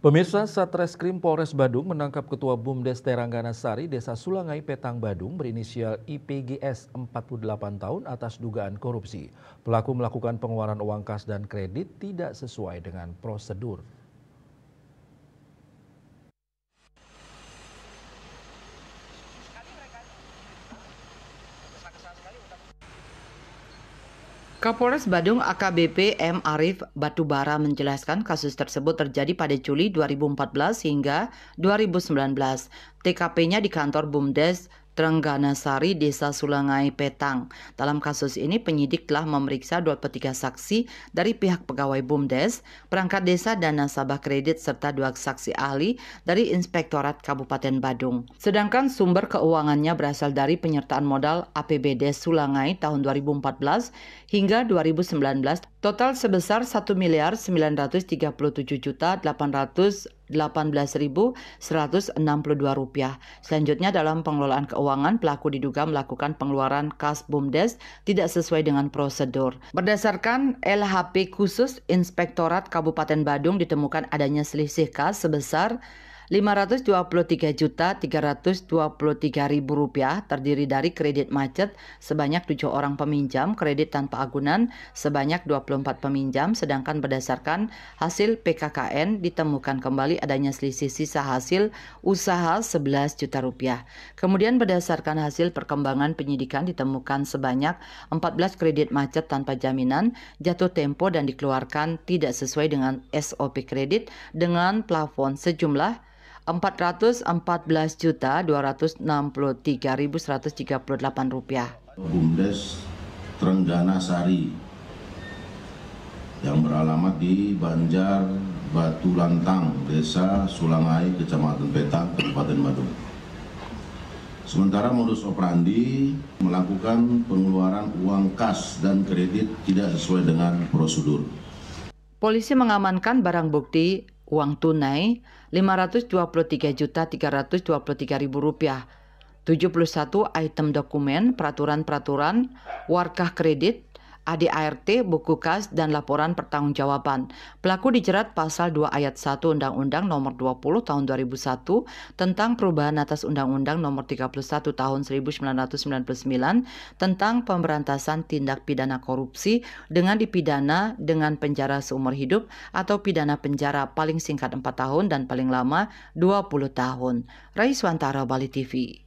Pemirsa, Satreskrim Polres Badung menangkap Ketua BUMDes Teranggana Sari, Desa Sulangai, Petang, Badung berinisial IPGS 48 tahun atas dugaan korupsi. Pelaku melakukan pengeluaran uang kas dan kredit tidak sesuai dengan prosedur. Kapolres Badung AKBP M. Arif Batubara menjelaskan kasus tersebut terjadi pada Juli 2014 hingga 2019. TKP-nya di kantor BUMDes Teranggana Sari, Desa Sulangai, Petang. Dalam kasus ini penyidik telah memeriksa 23 saksi dari pihak pegawai BUMDes, perangkat desa dan nasabah kredit serta 2 saksi ahli dari Inspektorat Kabupaten Badung. Sedangkan sumber keuangannya berasal dari penyertaan modal APBD Sulangai tahun 2014 hingga 2019 total sebesar Rp1.937.818.162. Selanjutnya dalam pengelolaan keuangan, pelaku diduga melakukan pengeluaran kas BUMDes tidak sesuai dengan prosedur. Berdasarkan LHP khusus Inspektorat Kabupaten Badung ditemukan adanya selisih kas sebesar Rp523.323.000 terdiri dari kredit macet sebanyak 7 orang peminjam, kredit tanpa agunan sebanyak 24 peminjam, sedangkan berdasarkan hasil PKKN ditemukan kembali adanya selisih sisa hasil usaha Rp11 juta. Kemudian berdasarkan hasil perkembangan penyidikan ditemukan sebanyak 14 kredit macet tanpa jaminan, jatuh tempo dan dikeluarkan tidak sesuai dengan SOP kredit dengan plafon sejumlah Rp414.263.138. BUMDes Teranggana Sari yang beralamat di Banjar Batu Lantang, Desa Sulangai, Kecamatan Petang, Kabupaten Badung. Sementara modus operandi melakukan pengeluaran uang kas dan kredit tidak sesuai dengan prosedur. Polisi mengamankan barang bukti uang tunai Rp523.323.000, 71 item dokumen, peraturan-peraturan, warkah kredit, ADART, buku kas, dan laporan pertanggungjawaban. Pelaku dijerat pasal 2 ayat 1 Undang-Undang Nomor 20 Tahun 2001 tentang perubahan atas Undang-Undang Nomor 31 Tahun 1999 tentang pemberantasan tindak pidana korupsi dengan dipidana dengan penjara seumur hidup atau pidana penjara paling singkat 4 tahun dan paling lama 20 tahun. Raiswantara, Bali TV.